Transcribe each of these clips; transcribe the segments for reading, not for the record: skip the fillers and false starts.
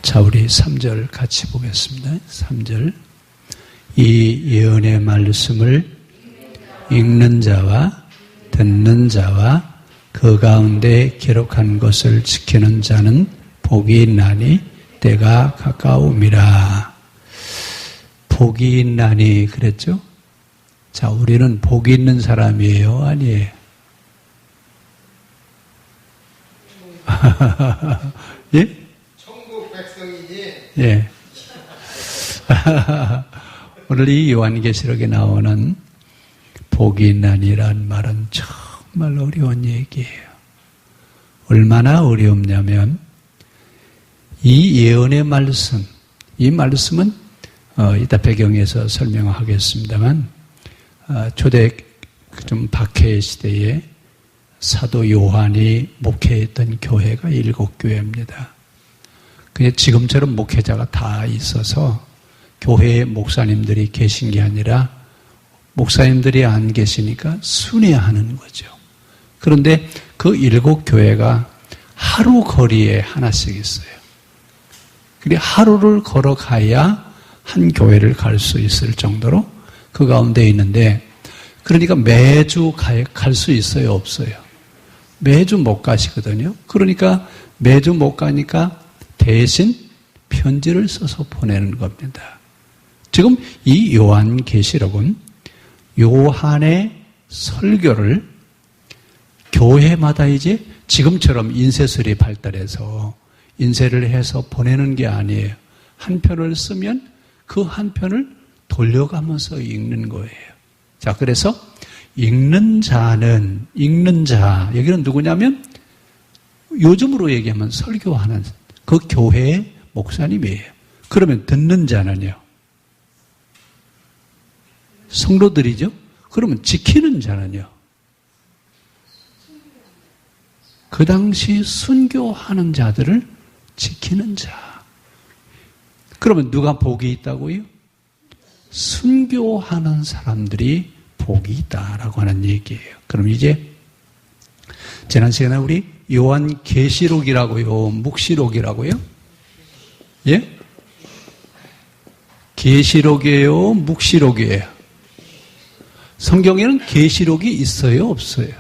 자, 우리 3절 같이 보겠습니다. 3절. 이 예언의 말씀을 읽는 자와 듣는 자와 그 가운데 기록한 것을 지키는 자는 복이 있나니 때가 가까움이라. 복이 있나니 그랬죠? 자, 우리는 복이 있는 사람이에요? 아니에요? 예? 천국 백성이니. 예. 오늘 이 요한계시록에 나오는 복이 있나니란 말은 정말 어려운 얘기예요. 얼마나 어렵냐면 이 예언의 말씀, 이 말씀은 이따 배경에서 설명하겠습니다만 초대 좀 박해 시대에 사도 요한이 목회했던 교회가 7교회입니다. 그냥 지금처럼 목회자가 다 있어서 교회에 목사님들이 계신 게 아니라 목사님들이 안 계시니까 순회하는 거죠. 그런데 그 7교회가 하루 거리에 하나씩 있어요. 그래 하루를 걸어가야 한 교회를 갈 수 있을 정도로 그 가운데 있는데, 그러니까 매주 갈 수 있어요, 없어요? 매주 못 가시거든요. 그러니까 매주 못 가니까 대신 편지를 써서 보내는 겁니다. 지금 이 요한계시록은 요한의 설교를 교회마다 이제 지금처럼 인쇄술이 발달해서 인쇄를 해서 보내는 게 아니에요. 한 편을 쓰면 그 한 편을 돌려가면서 읽는 거예요. 자, 그래서 읽는 자, 여기는 누구냐면 요즘으로 얘기하면 설교하는 그 교회의 목사님이에요. 그러면 듣는 자는요? 성도들이죠? 그러면 지키는 자는요? 그 당시 순교하는 자들을 지키는 자. 그러면 누가 복이 있다고요? 순교하는 사람들이 복이 있다라고 하는 얘기예요. 그럼 이제 지난 시간에 우리 요한계시록이라고요? 묵시록이라고요? 예? 계시록이에요? 묵시록이에요? 성경에는 계시록이 있어요? 없어요?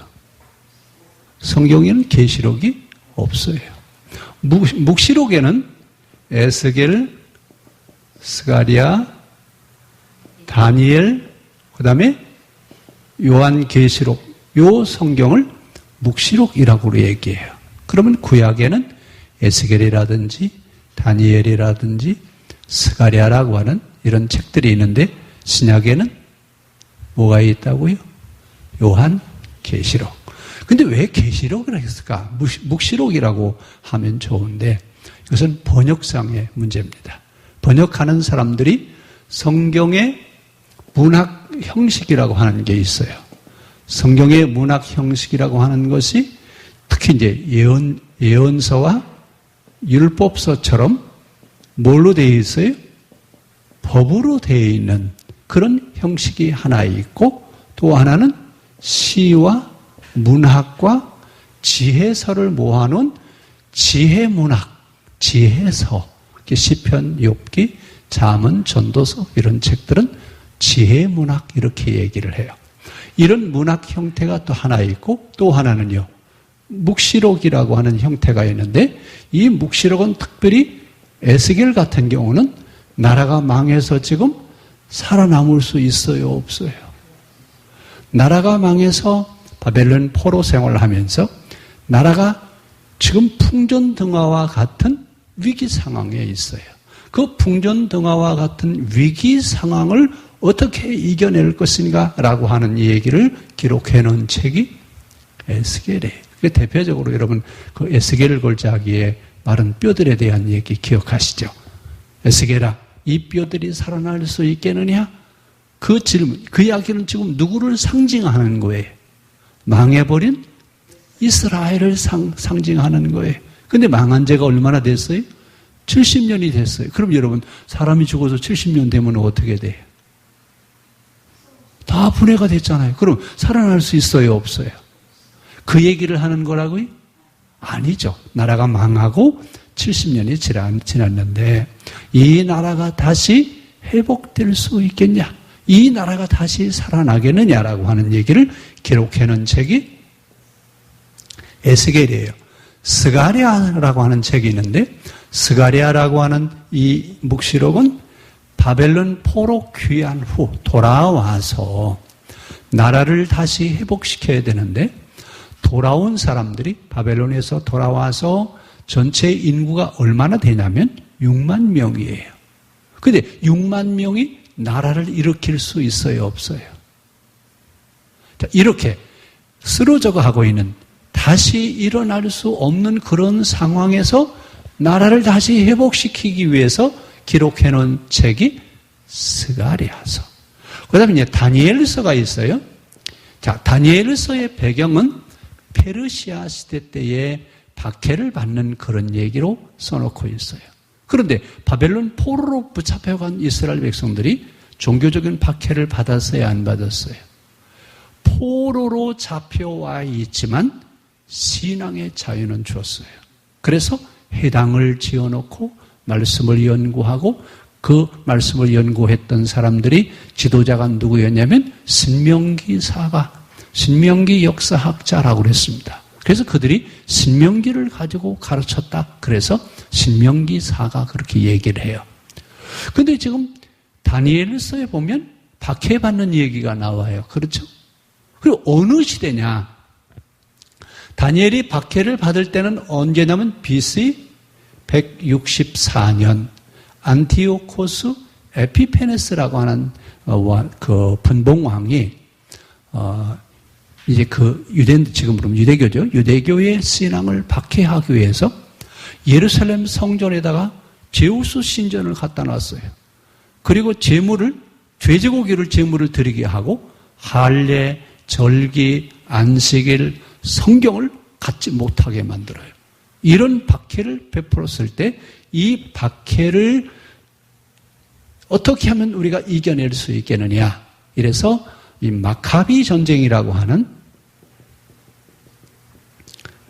성경에는 계시록이 없어요. 묵시록에는 에스겔, 스가랴, 다니엘, 그 다음에 요한계시록, 요 성경을 묵시록이라고 얘기해요. 그러면 구약에는 에스겔이라든지 다니엘이라든지 스가랴라고 하는 이런 책들이 있는데 신약에는 뭐가 있다고요? 요한계시록. 근데 왜 계시록이라고 했을까? 묵시록이라고 하면 좋은데 이것은 번역상의 문제입니다. 번역하는 사람들이 성경의 문학 형식이라고 하는 게 있어요. 성경의 문학 형식이라고 하는 것이 특히 이제 예언서와 율법서처럼 뭘로 되어 있어요? 법으로 되어 있는 그런 형식이 하나 있고, 또 하나는 시와 문학과 지혜서를 모아놓은 지혜문학, 지혜서, 시편, 욥기, 잠언, 전도서 이런 책들은 지혜문학 이렇게 얘기를 해요. 이런 문학 형태가 또 하나 있고, 또 하나는요, 묵시록이라고 하는 형태가 있는데, 이 묵시록은 특별히 에스겔 같은 경우는 나라가 망해서 지금 살아남을 수 있어요, 없어요? 나라가 망해서 바벨론 포로 생활을 하면서 나라가 지금 풍전등화와 같은 위기 상황에 있어요. 그 풍전등화와 같은 위기 상황을 어떻게 이겨낼 것인가 라고 하는 얘기를 기록해 놓은 책이 에스겔이에요. 대표적으로 여러분 그 에스겔 골짜기에 마른 뼈들에 대한 얘기 기억하시죠? 에스겔아, 이 뼈들이 살아날 수 있겠느냐? 그 질문, 그 이야기는 지금 누구를 상징하는 거예요? 망해버린 이스라엘을 상징하는 거예요. 근데 망한 지가 얼마나 됐어요? 70년이 됐어요. 그럼 여러분, 사람이 죽어서 70년 되면 어떻게 돼요? 다 분해가 됐잖아요. 그럼 살아날 수 있어요, 없어요? 그 얘기를 하는 거라고요? 아니죠. 나라가 망하고 70년이 지났는데 이 나라가 다시 회복될 수 있겠냐? 이 나라가 다시 살아나겠느냐라고 하는 얘기를 기록해놓은 책이 에스겔이에요. 스가랴라고 하는 책이 있는데 스가랴라고 하는 이 묵시록은 바벨론 포로 귀환 후 돌아와서 나라를 다시 회복시켜야 되는데 돌아온 사람들이 바벨론에서 돌아와서 전체 인구가 얼마나 되냐면 6만 명이에요. 근데 6만 명이 나라를 일으킬 수 있어요, 없어요? 자, 이렇게 쓰러져 가고 있는 다시 일어날 수 없는 그런 상황에서 나라를 다시 회복시키기 위해서 기록해 놓은 책이 스가랴서. 그 다음에 이제 다니엘서가 있어요. 자, 다니엘서의 배경은 페르시아 시대 때에 박해를 받는 그런 얘기로 써놓고 있어요. 그런데 바벨론 포로로 붙잡혀간 이스라엘 백성들이 종교적인 박해를 받았어요, 안 받았어요? 포로로 잡혀와 있지만 신앙의 자유는 주었어요. 그래서 해당을 지어놓고 말씀을 연구하고 그 말씀을 연구했던 사람들이 지도자가 누구였냐면 신명기사가, 신명기 역사학자라고 그랬습니다. 그래서 그들이 신명기를 가지고 가르쳤다. 그래서 신명기사가 그렇게 얘기를 해요. 그런데 지금 다니엘서에 보면 박해받는 얘기가 나와요. 그렇죠? 그리고 어느 시대냐? 다니엘이 박해를 받을 때는 언제냐면 BC 164년 안티오코스 에피페네스라고 하는 그 분봉왕이 이제 그 지금 그러면 유대교죠. 유대교의 신앙을 박해하기 위해서 예루살렘 성전에다가 제우스 신전을 갖다 놨어요. 그리고 돼지고기를 제물을 드리게 하고 할례, 절기, 안식일, 성경을 갖지 못하게 만들어요. 이런 박해를 베풀었을 때 이 박해를 어떻게 하면 우리가 이겨낼 수 있겠느냐. 이래서 이 마카비 전쟁이라고 하는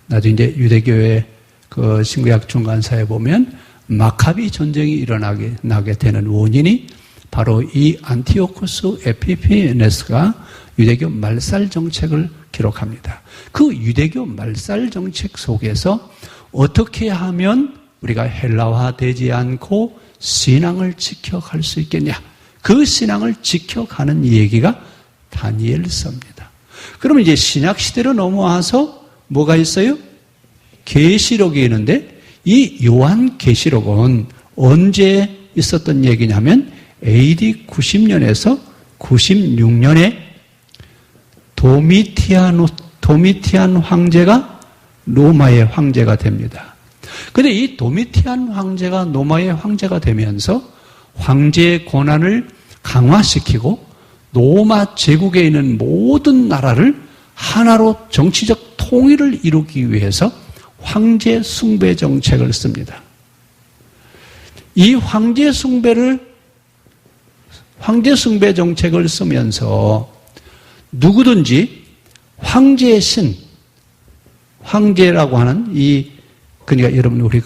나중에 이제 유대교의 그 신구약 중간사에 보면 마카비 전쟁이 일어나게 되는 원인이 바로 이 안티오코스 에피페네스가 유대교 말살 정책을 기록합니다. 그 유대교 말살 정책 속에서 어떻게 하면 우리가 헬라화되지 않고 신앙을 지켜갈 수 있겠냐. 그 신앙을 지켜가는 얘기가 다니엘서입니다. 그러면 이제 신약시대로 넘어와서 뭐가 있어요? 계시록이 있는데 이 요한계시록은 언제 있었던 얘기냐면 AD 90년에서 96년에 도미티안 황제가 로마의 황제가 됩니다. 그런데 이 도미티안 황제가 로마의 황제가 되면서 황제의 권한을 강화시키고 로마 제국에 있는 모든 나라를 하나로 정치적 통일을 이루기 위해서 황제 숭배 정책을 씁니다. 이 황제 숭배 정책을 쓰면서 누구든지 황제의 신, 황제라고 하는 그러니까 여러분 우리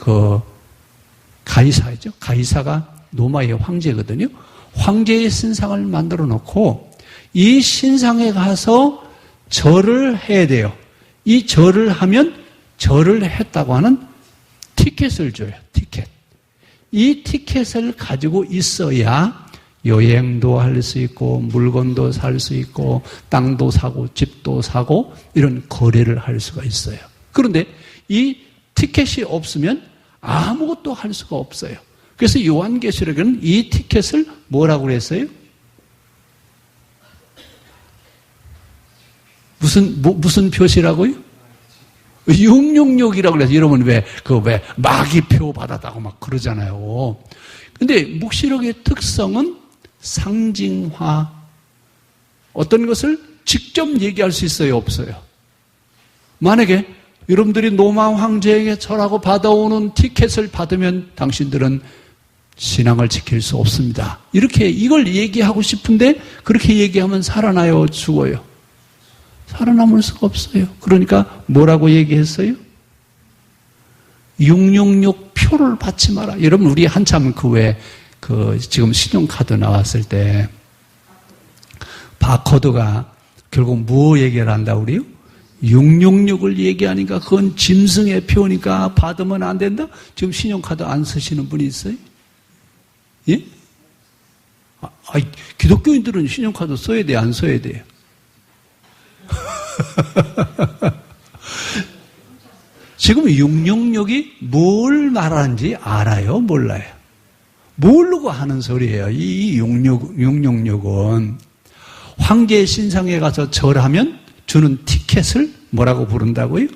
가이사죠. 가이사가 로마의 황제거든요. 황제의 신상을 만들어 놓고 이 신상에 가서 절을 해야 돼요. 이 절을 하면 절을 했다고 하는 티켓을 줘요. 티켓. 이 티켓을 가지고 있어야 여행도 할 수 있고 물건도 살 수 있고 땅도 사고 집도 사고 이런 거래를 할 수가 있어요. 그런데 이 티켓이 없으면 아무것도 할 수가 없어요. 그래서 요한계시록에는 이 티켓을 뭐라고 그랬어요? 무슨 표시라고요? 666이라고 그래서 여러분 왜 마귀표 받았다고 막 그러잖아요. 근데 묵시록의 특성은 상징화. 어떤 것을 직접 얘기할 수 있어요, 없어요? 만약에 여러분들이 로마 황제에게 절하고 받아오는 티켓을 받으면 당신들은 신앙을 지킬 수 없습니다. 이렇게 이걸 얘기하고 싶은데 그렇게 얘기하면 살아나요, 죽어요? 살아남을 수가 없어요. 그러니까 뭐라고 얘기했어요? 666 표를 받지 마라. 여러분, 우리 한참 지금 신용카드 나왔을 때, 바코드가 결국 뭐 얘기를 한다, 우리요? 666을 얘기하니까 그건 짐승의 표니까 받으면 안 된다? 지금 신용카드 안 쓰시는 분이 있어요? 예? 기독교인들은 신용카드 써야 돼, 안 써야 돼요? 지금 666이 뭘 말하는지 알아요? 몰라요? 모르고 하는 소리예요. 이 666은 황제 신상에 가서 절하면 주는 티켓을 뭐라고 부른다고요?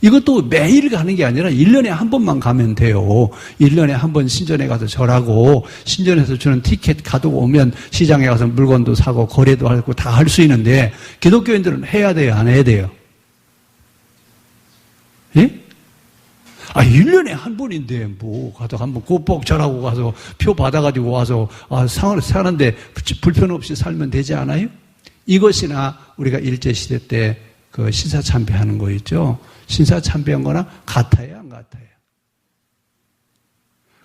이것도 매일 가는 게 아니라 1년에 한 번만 가면 돼요. 1년에 한 번 신전에 가서 절하고 신전에서 주는 티켓 가지고 오면 시장에 가서 물건도 사고 거래도 하고 다 할 수 있는데 기독교인들은 해야 돼요? 안 해야 돼요? 예? 1년에 한 번인데 뭐 가서 한번 꼭꼭 절하고 가서 표 받아가지고 와서 사는데 불편 없이 살면 되지 않아요? 이것이나 우리가 일제시대 때 그 신사참배하는 거 있죠? 신사참배한 거나 같아요, 안 같아요?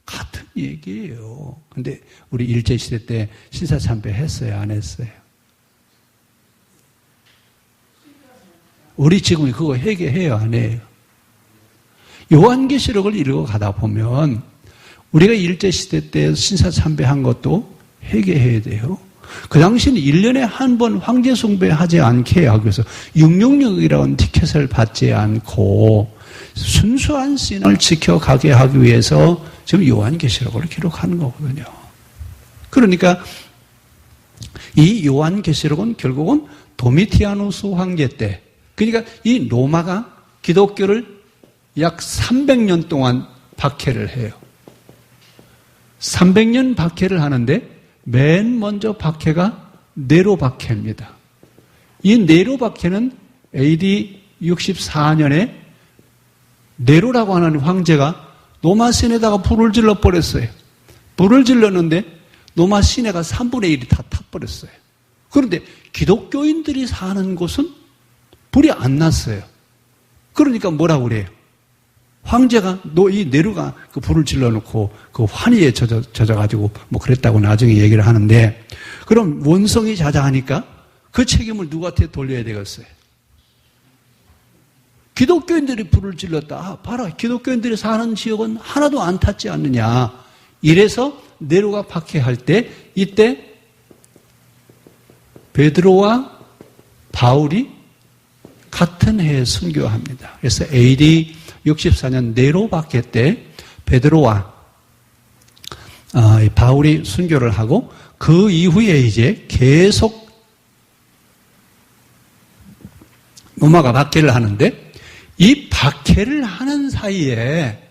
같은 얘기예요. 근데 우리 일제시대 때 신사참배 했어요, 안 했어요? 우리 지금 그거 회개해요, 안 해요? 요한계시록을 읽어가다 보면 우리가 일제시대 때 신사참배한 것도 회개해야 돼요. 그 당시는 1년에 한 번 황제숭배하지 않게 하기 위해서 666이라는 티켓을 받지 않고 순수한 신앙을 지켜가게 하기 위해서 지금 요한계시록을 기록하는 거거든요. 그러니까 이 요한계시록은 결국은 도미티아누스 황제 때, 그러니까 이 로마가 기독교를 약 300년 동안 박해를 해요. 300년 박해를 하는데 맨 먼저 박해가 네로 박해입니다. 이 네로 박해는 AD 64년에 네로라고 하는 황제가 로마 시내에다가 불을 질러 버렸어요. 불을 질렀는데 로마 시내가 3분의 1이 다 타버렸어요. 그런데 기독교인들이 사는 곳은 불이 안 났어요. 그러니까 뭐라고 그래요? 황제가 이 네로가 그 불을 질러놓고 그 환희에 젖어가지고 뭐 그랬다고 나중에 얘기를 하는데, 그럼 원성이 자자하니까 그 책임을 누구한테 돌려야 되겠어요? 기독교인들이 불을 질렀다. 봐라, 기독교인들이 사는 지역은 하나도 안 탔지 않느냐. 이래서 네로가 박해할 때 이때 베드로와 바울이 같은 해에 순교합니다. 그래서 AD 64년 네로 박해 때 베드로와 바울이 순교를 하고 그 이후에 이제 계속 로마가 박해를 하는데, 이 박해를 하는 사이에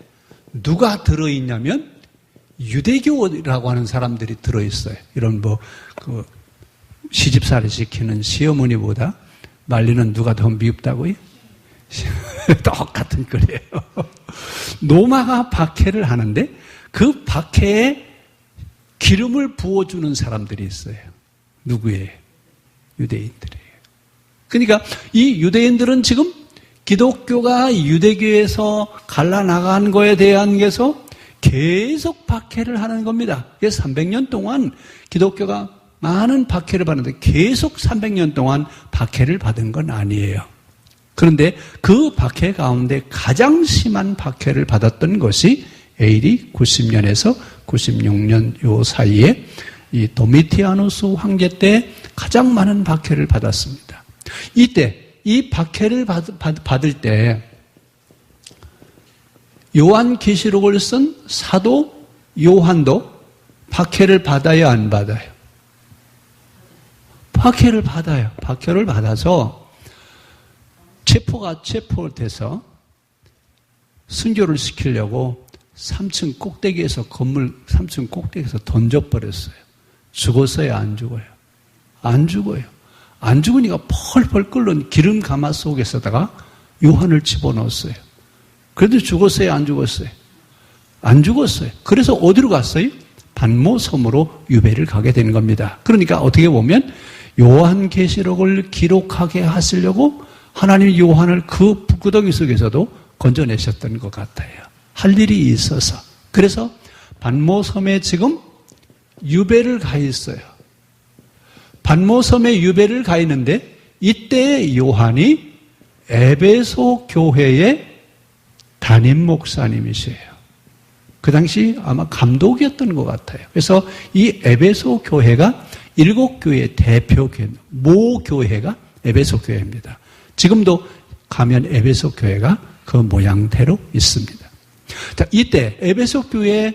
누가 들어있냐면 유대교라고 하는 사람들이 들어있어요. 이런 시집살이 시키는 시어머니보다 말리는 누가 더 미흡다고요? 똑같은 거예요. 로마가 박해를 하는데 그 박해에 기름을 부어주는 사람들이 있어요. 누구예요? 유대인들이에요. 그러니까 이 유대인들은 지금 기독교가 유대교에서 갈라나간 거에 대해서 계속 박해를 하는 겁니다. 그래서 300년 동안 기독교가 많은 박해를 받는데 계속 300년 동안 박해를 받은 건 아니에요. 그런데 그 박해 가운데 가장 심한 박해를 받았던 것이 AD 90년에서 96년 요 사이에 이 도미티아누스 황제 때 가장 많은 박해를 받았습니다. 이때 이 박해를 받을 때 요한계시록을 쓴 사도 요한도 박해를 받아야 안 받아요? 박해를 받아요. 박해를 받아서 체포돼서 순교를 시키려고 3층 꼭대기에서 건물 3층 꼭대기에서 던져버렸어요. 죽었어요? 안 죽어요? 안 죽어요. 안 죽으니까 펄펄 끓는 기름 가마 속에서다가 요한을 집어넣었어요. 그래도 죽었어요? 안 죽었어요? 안 죽었어요. 그래서 어디로 갔어요? 반모섬으로 유배를 가게 되는 겁니다. 그러니까 어떻게 보면 요한계시록을 기록하게 하시려고 하나님이 요한을 그 구덩이 속에서도 건져내셨던 것 같아요. 할 일이 있어서. 그래서 반모섬에 지금 유배를 가 있어요. 반모섬에 유배를 가 있는데 이때 요한이 에베소 교회의 담임 목사님이세요. 그 당시 아마 감독이었던 것 같아요. 그래서 이 에베소 교회가 7교회의 대표 교회, 모 교회가 에베소 교회입니다. 지금도 가면 에베소 교회가 그 모양대로 있습니다. 자, 이때 에베소 교회의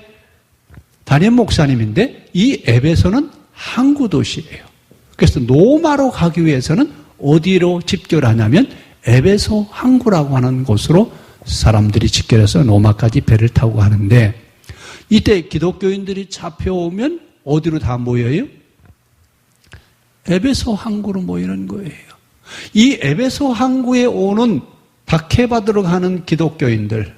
담임 목사님인데 이 에베소는 항구 도시예요. 그래서 로마로 가기 위해서는 어디로 집결하냐면 에베소 항구라고 하는 곳으로 사람들이 집결해서 로마까지 배를 타고 가는데 이때 기독교인들이 잡혀오면 어디로 다 모여요? 에베소 항구로 모이는 거예요. 이 에베소 항구에 오는 박해받으러 가는 기독교인들,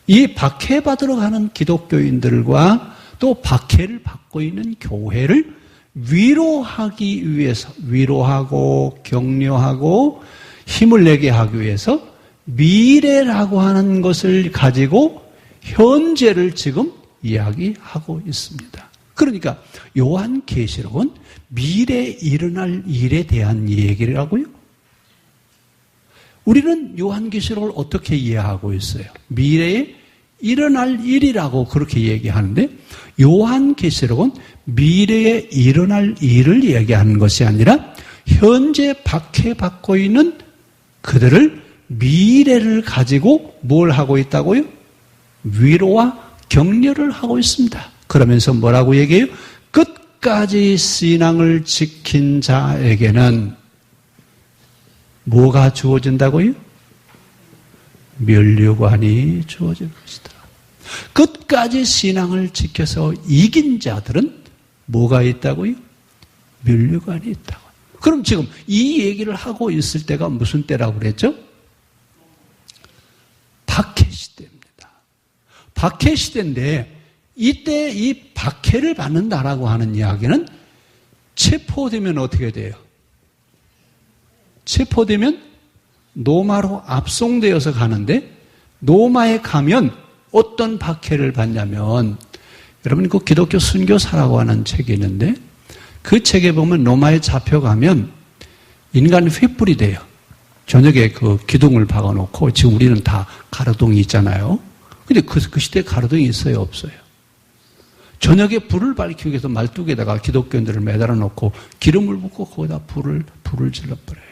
이 박해받으러 가는 기독교인들과 또 박해를 받고 있는 교회를 위로하기 위해서, 위로하고 격려하고 힘을 내게 하기 위해서 미래라고 하는 것을 가지고 현재를 지금 이야기하고 있습니다. 그러니까 요한계시록은 미래에 일어날 일에 대한 얘기를 하고요. 우리는 요한계시록을 어떻게 이해하고 있어요? 미래에 일어날 일이라고 그렇게 얘기하는데 요한계시록은 미래에 일어날 일을 얘기하는 것이 아니라 현재 박해받고 있는 그들을 미래를 가지고 뭘 하고 있다고요? 위로와 격려를 하고 있습니다. 그러면서 뭐라고 얘기해요? 끝까지 신앙을 지킨 자에게는 뭐가 주어진다고요? 면류관이 주어질 것이다. 끝까지 신앙을 지켜서 이긴 자들은 뭐가 있다고요? 면류관이 있다고. 그럼 지금 이 얘기를 하고 있을 때가 무슨 때라고 그랬죠? 박해시대입니다. 박해시대인데 이때 이 박해를 받는다라고 하는 이야기는 체포되면 어떻게 돼요? 체포되면 노마로 압송되어서 가는데 노마에 가면 어떤 박해를 받냐면 여러분 그 기독교 순교사라고 하는 책이 있는데 그 책에 보면 로마에 잡혀가면 인간 횃불이 돼요. 저녁에 그 기둥을 박아놓고 지금 우리는 다 가로등이 있잖아요. 근데 그 시대에 가로등이 있어요? 없어요? 저녁에 불을 밝히기 위해서 말뚝에다가 기독교인들을 매달아 놓고 기름을 붓고 거기다 불을 질러버려요.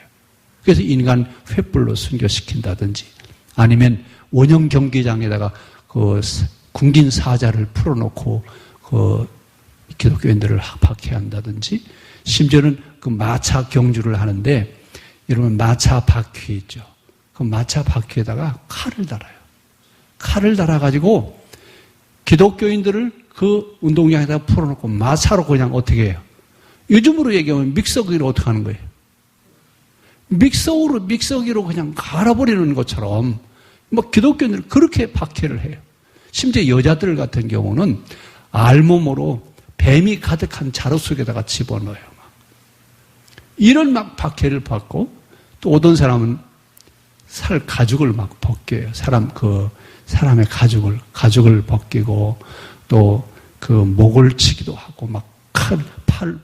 그래서 인간 횃불로 순교시킨다든지 아니면 원형 경기장에다가 그 군긴 사자를 풀어놓고 그 기독교인들을 박해한다든지 심지어는 그 마차 경주를 하는데 여러분 마차 바퀴 있죠. 그 마차 바퀴에다가 칼을 달아요. 칼을 달아가지고 기독교인들을 그 운동장에다가 풀어놓고 마차로 그냥 어떻게 해요? 요즘으로 얘기하면 믹서기로 어떻게 하는 거예요? 믹서기로 그냥 갈아버리는 것처럼 뭐 기독교인들 그렇게 박해를 해요. 심지어 여자들 같은 경우는 알몸으로 뱀이 가득한 자루 속에다가 집어넣어요. 이런 막 박해를 받고 또 어떤 사람은 살 가죽을 막 벗겨요. 사람의 가죽을 벗기고 또 그 목을 치기도 하고 막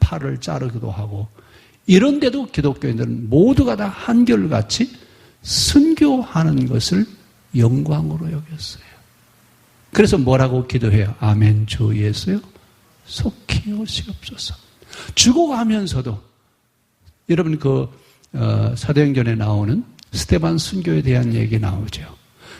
팔을 자르기도 하고 이런데도 기독교인들은 모두가 다 한결같이 순교하는 것을 영광으로 여겼어요. 그래서 뭐라고 기도해요? 아멘 주 예수여 속히 오시옵소서. 죽어가면서도 여러분 사도행전에 나오는 스데반 순교에 대한 얘기 나오죠.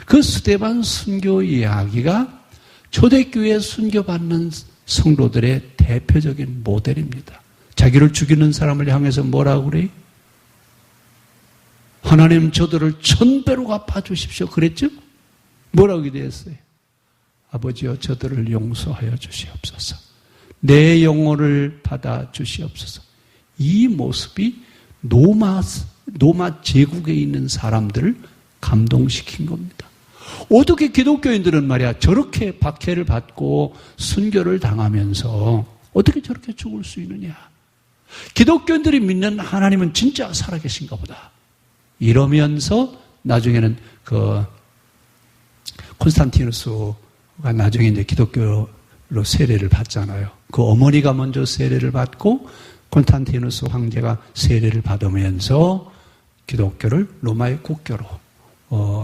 그 스데반 순교 이야기가 초대교회 순교받는 성도들의 대표적인 모델입니다. 자기를 죽이는 사람을 향해서 뭐라고 그래요? 하나님 저들을 1000배로 갚아주십시오. 그랬죠? 뭐라고 기도했어요? 아버지여 저들을 용서하여 주시옵소서. 내 영혼을 받아 주시옵소서. 이 모습이 로마 제국에 있는 사람들을 감동시킨 겁니다. 어떻게 기독교인들은 말이야 저렇게 박해를 받고 순교를 당하면서 어떻게 저렇게 죽을 수 있느냐? 기독교인들이 믿는 하나님은 진짜 살아계신가 보다. 이러면서 나중에는 콘스탄티누스가 나중에 이제 기독교로 세례를 받잖아요. 그 어머니가 먼저 세례를 받고 콘스탄티누스 황제가 세례를 받으면서 기독교를 로마의 국교로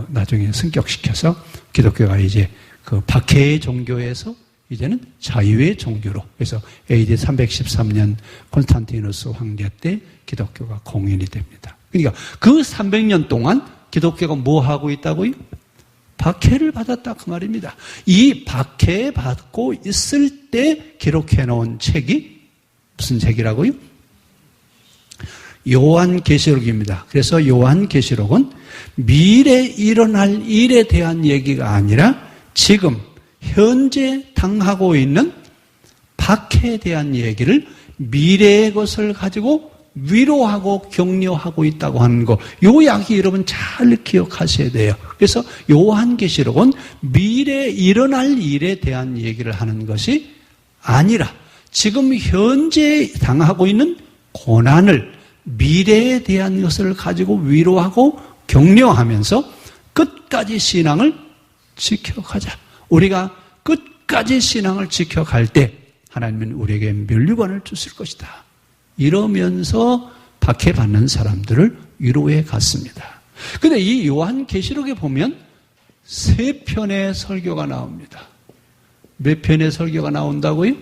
나중에 승격시켜서 기독교가 이제 그 박해의 종교에서 이제는 자유의 종교로. 그래서 AD 313년 콘스탄티누스 황제 때 기독교가 공인이 됩니다. 그러니까 그 300년 동안 기독교가 뭐 하고 있다고요? 박해를 받았다 그 말입니다. 이 박해 받고 있을 때 기록해 놓은 책이 무슨 책이라고요? 요한계시록입니다. 그래서 요한계시록은 미래에 일어날 일에 대한 얘기가 아니라 지금 현재 당하고 있는 박해에 대한 얘기를 미래의 것을 가지고 위로하고 격려하고 있다고 하는 거, 요 이야기 여러분 잘 기억하셔야 돼요. 그래서 요한계시록은 미래에 일어날 일에 대한 얘기를 하는 것이 아니라 지금 현재 당하고 있는 고난을 미래에 대한 것을 가지고 위로하고 격려하면서 끝까지 신앙을 지켜가자. 우리가 끝까지 신앙을 지켜갈 때 하나님은 우리에게 면류관을 주실 것이다. 이러면서 박해받는 사람들을 위로해 갔습니다. 그런데 이 요한계시록에 보면 3편의 설교가 나옵니다. 몇 편의 설교가 나온다고요?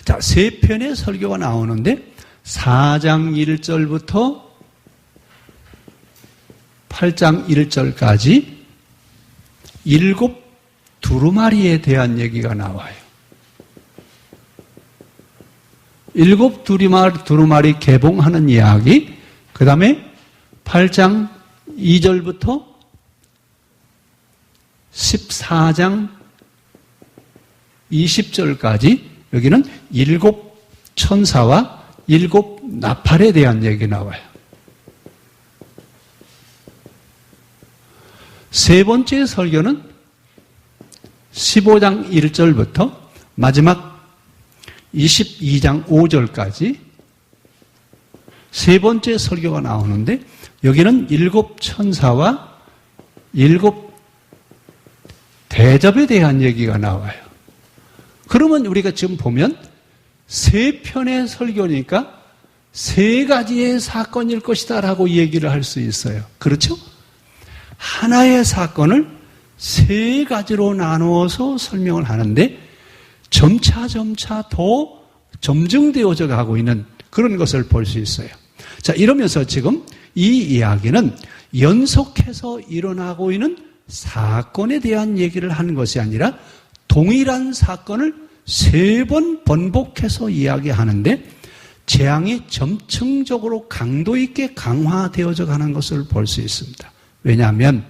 자, 3편의 설교가 나오는데 4장 1절부터 8장 1절까지 7 두루마리에 대한 얘기가 나와요. 7 두루마리 개봉하는 이야기, 그 다음에 8장 2절부터 14장 20절까지 여기는 7 천사와 7 나팔에 대한 얘기 나와요. 세 번째 설교는 15장 1절부터 마지막 22장 5절까지 세 번째 설교가 나오는데 여기는 7 천사와 7 대접에 대한 얘기가 나와요. 그러면 우리가 지금 보면 세 편의 설교니까 세 가지의 사건일 것이다 라고 얘기를 할 수 있어요. 그렇죠? 하나의 사건을 세 가지로 나누어서 설명을 하는데 점차 더 점증되어져 가고 있는 그런 것을 볼 수 있어요. 자, 이러면서 지금 이 이야기는 연속해서 일어나고 있는 사건에 대한 얘기를 하는 것이 아니라 동일한 사건을 3번 번복해서 이야기하는데 재앙이 점층적으로 강도 있게 강화되어져 가는 것을 볼 수 있습니다. 왜냐하면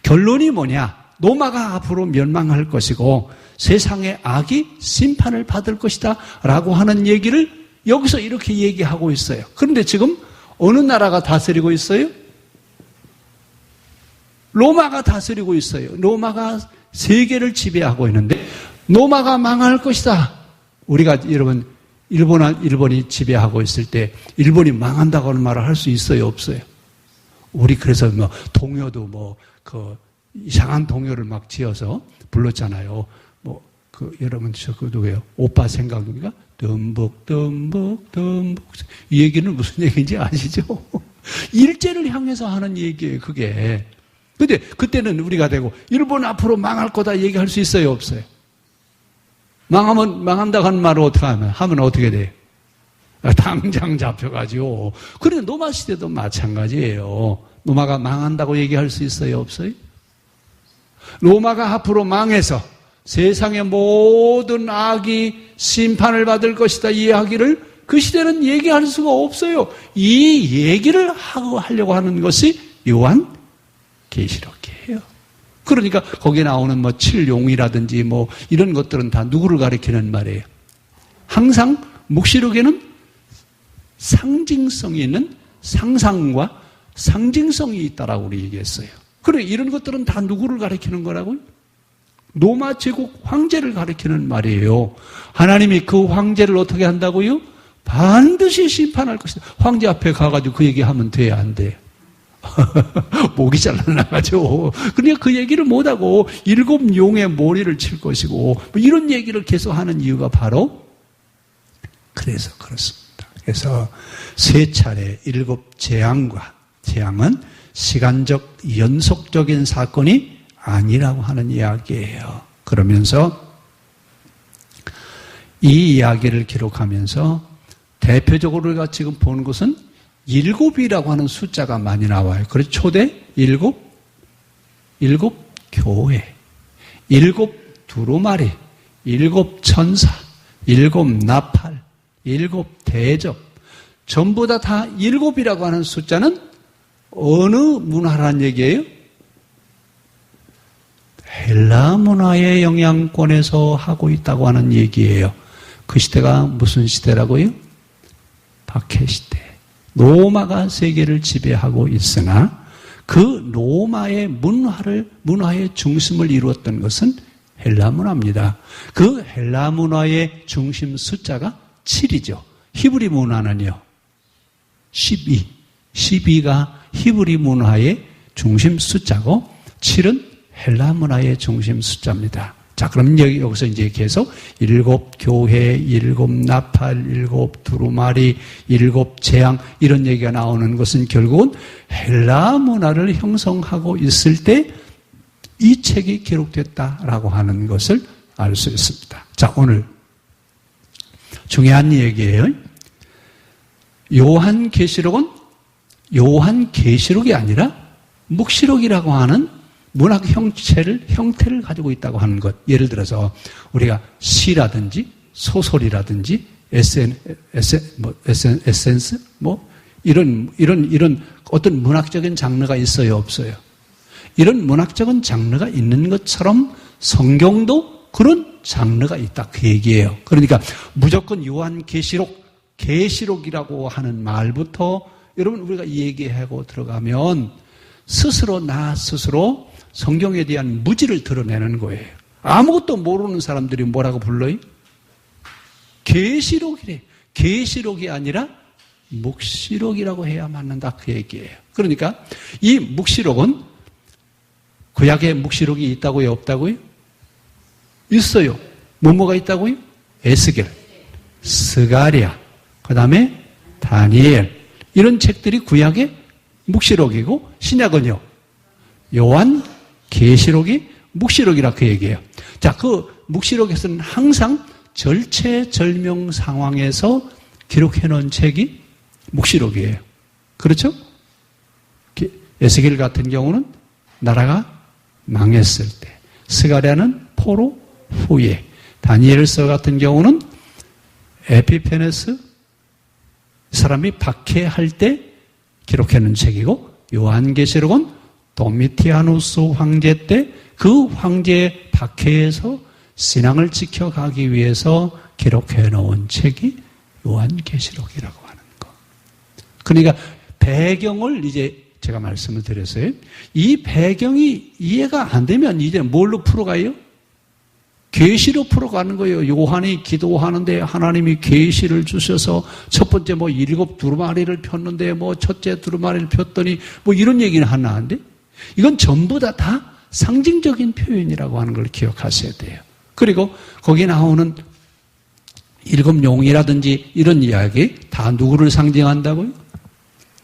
결론이 뭐냐? 로마가 앞으로 멸망할 것이고 세상의 악이 심판을 받을 것이다 라고 하는 얘기를 여기서 이렇게 얘기하고 있어요. 그런데 지금 어느 나라가 다스리고 있어요? 로마가 다스리고 있어요. 로마가 세계를 지배하고 있는데 로마가 망할 것이다. 우리가 여러분 일본이 지배하고 있을 때 일본이 망한다고 하는 말을 할 수 있어요, 없어요? 우리 그래서 뭐 동요도 뭐 그 이상한 동요를 막 지어서 불렀잖아요. 뭐 그 여러분 그 누구예요? 오빠 생각인가? 덤벅 이 얘기는 무슨 얘기인지 아시죠? 일제를 향해서 하는 얘기예요, 그게. 근데 그때는 우리가 되고 일본 앞으로 망할 거다 얘기할 수 있어요, 없어요? 망한다고 하는 말을 어떻게 하면 어떻게 돼요? 당장 잡혀가지고. 그래, 로마 시대도 마찬가지예요. 로마가 망한다고 얘기할 수 있어요, 없어요? 로마가 앞으로 망해서 세상의 모든 악이 심판을 받을 것이다 이 이야기를 그 시대는 얘기할 수가 없어요. 이 얘기를 하려고 하는 것이 요한계시록이에요. 그러니까 거기에 나오는 뭐 칠용이라든지 뭐 이런 것들은 다 누구를 가리키는 말이에요. 항상 묵시록에는 상징성이 있는 상상과 상징성이 있다라고 우리 얘기했어요. 그래, 이런 것들은 다 누구를 가리키는 거라고요? 로마 제국 황제를 가리키는 말이에요. 하나님이 그 황제를 어떻게 한다고요? 반드시 심판할 것이다. 황제 앞에 가가지고 그 얘기하면 돼야 안 돼요? 목이 잘라나가지고. 그러니까 그 얘기를 못하고 7용의 머리를 칠 것이고, 뭐 이런 얘기를 계속 하는 이유가 바로 그래서 그렇습니다. 그래서 3차례 7재앙과 재앙은 시간적 연속적인 사건이 아니라고 하는 이야기예요. 그러면서 이 이야기를 기록하면서 대표적으로 우리가 지금 보는 것은 7이라고 하는 숫자가 많이 나와요. 그래서 초대 7 교회, 7 두루마리, 7 천사, 7 나팔, 7 대접, 전부 다 7이라고 하는 숫자는 어느 문화라는 얘기예요? 헬라 문화의 영향권에서 하고 있다고 하는 얘기예요. 그 시대가 무슨 시대라고요? 박해 시대. 로마가 세계를 지배하고 있으나 그 로마의 문화의 중심을 이루었던 것은 헬라 문화입니다. 그 헬라 문화의 중심 숫자가 7이죠. 히브리 문화는요, 12. 12가 히브리 문화의 중심 숫자고 7은 헬라 문화의 중심 숫자입니다. 자, 그럼 여기서 이제 계속 7 교회, 7 나팔, 7 두루마리, 7 재앙 이런 얘기가 나오는 것은 결국은 헬라 문화를 형성하고 있을 때 이 책이 기록됐다라고 하는 것을 알 수 있습니다. 자, 오늘 중요한 얘기예요. 요한계시록은 요한계시록이 아니라 묵시록이라고 하는 문학 형태를 가지고 있다고 하는 것. 예를 들어서 우리가 시라든지 소설이라든지 에센스 이런 어떤 문학적인 장르가 있어요, 없어요? 이런 문학적인 장르가 있는 것처럼 성경도 그런 장르가 있다, 그 얘기예요. 그러니까 무조건 계시록이라고 하는 말부터 여러분 우리가 이 얘기하고 들어가면 나 스스로 성경에 대한 무지를 드러내는 거예요. 아무것도 모르는 사람들이 뭐라고 불러요? 계시록이래. 계시록이 아니라 묵시록이라고 해야 맞는다, 그 얘기예요. 그러니까 이 묵시록은 구약에 묵시록이 있다고요, 없다고요? 있어요. 뭐가 있다고요? 에스겔, 스가랴, 그 다음에 다니엘 이런 책들이 구약의 묵시록이고 신약은요, 요한 계시록이 묵시록이라 그 얘기예요. 자, 그 묵시록에서는 항상 절체절명 상황에서 기록해 놓은 책이 묵시록이에요. 그렇죠? 에스겔 같은 경우는 나라가 망했을 때, 스가랴는 포로 후에, 다니엘서 같은 경우는 에피페네스 사람이 박해할 때 기록해 놓은 책이고, 요한계시록은 도미티아누스 황제 때 그 황제의 박해에서 신앙을 지켜가기 위해서 기록해 놓은 책이 요한계시록이라고 하는 거. 그러니까 배경을 이제 제가 말씀을 드렸어요. 이 배경이 이해가 안 되면 이제 뭘로 풀어가요? 계시로 풀어가는 거예요. 요한이 기도하는데 하나님이 계시를 주셔서 첫 번째 7 두루마리를 폈는데 첫째 두루마리를 폈더니 이런 얘기는 하나 안 돼? 이건 전부 다 상징적인 표현이라고 하는 걸 기억하셔야 돼요. 그리고 거기에 나오는 7용이라든지 이런 이야기 다 누구를 상징한다고요?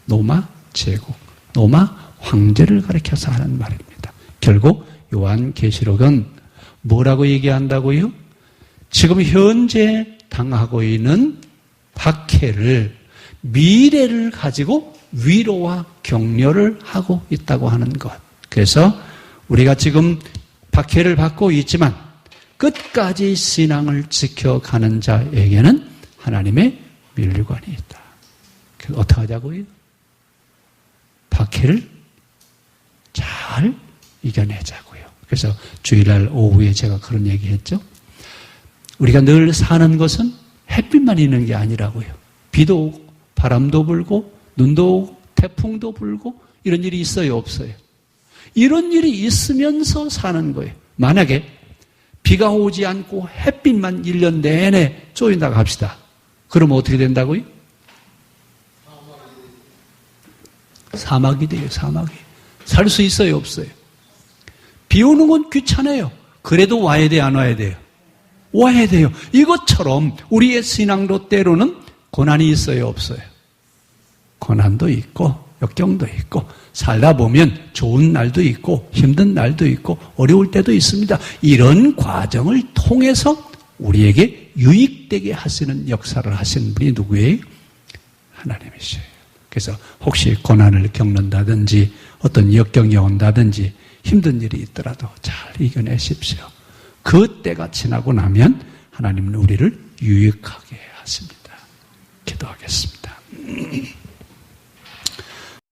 로마 제국, 로마 황제를 가리켜서 하는 말입니다. 결국 요한계시록은 뭐라고 얘기한다고요? 지금 현재 당하고 있는 박해를, 미래를 가지고 위로와 격려를 하고 있다고 하는 것. 그래서 우리가 지금 박해를 받고 있지만 끝까지 신앙을 지켜가는 자에게는 하나님의 면류관이 있다. 그래서 어떻게 하자고요? 박해를 잘 이겨내자고요. 그래서 주일날 오후에 제가 그런 얘기했죠. 우리가 늘 사는 것은 햇빛만 있는 게 아니라고요. 비도 오고 바람도 불고 눈도 오고 태풍도 불고 이런 일이 있어요, 없어요? 이런 일이 있으면서 사는 거예요. 만약에 비가 오지 않고 햇빛만 1년 내내 쏘인다고 합시다. 그러면 어떻게 된다고요? 사막이 돼요, 사막이. 살 수 있어요, 없어요? 비 오는 건 귀찮아요. 그래도 와야 돼, 안 와야 돼요? 와야 돼요. 이것처럼 우리의 신앙도 때로는 고난이 있어요, 없어요? 고난도 있고 역경도 있고 살다 보면 좋은 날도 있고 힘든 날도 있고 어려울 때도 있습니다. 이런 과정을 통해서 우리에게 유익되게 하시는 역사를 하시는 분이 누구예요? 하나님이셔요. 그래서 혹시 고난을 겪는다든지 어떤 역경이 온다든지 힘든 일이 있더라도 잘 이겨내십시오. 그 때가 지나고 나면 하나님은 우리를 유익하게 하십니다. 기도하겠습니다.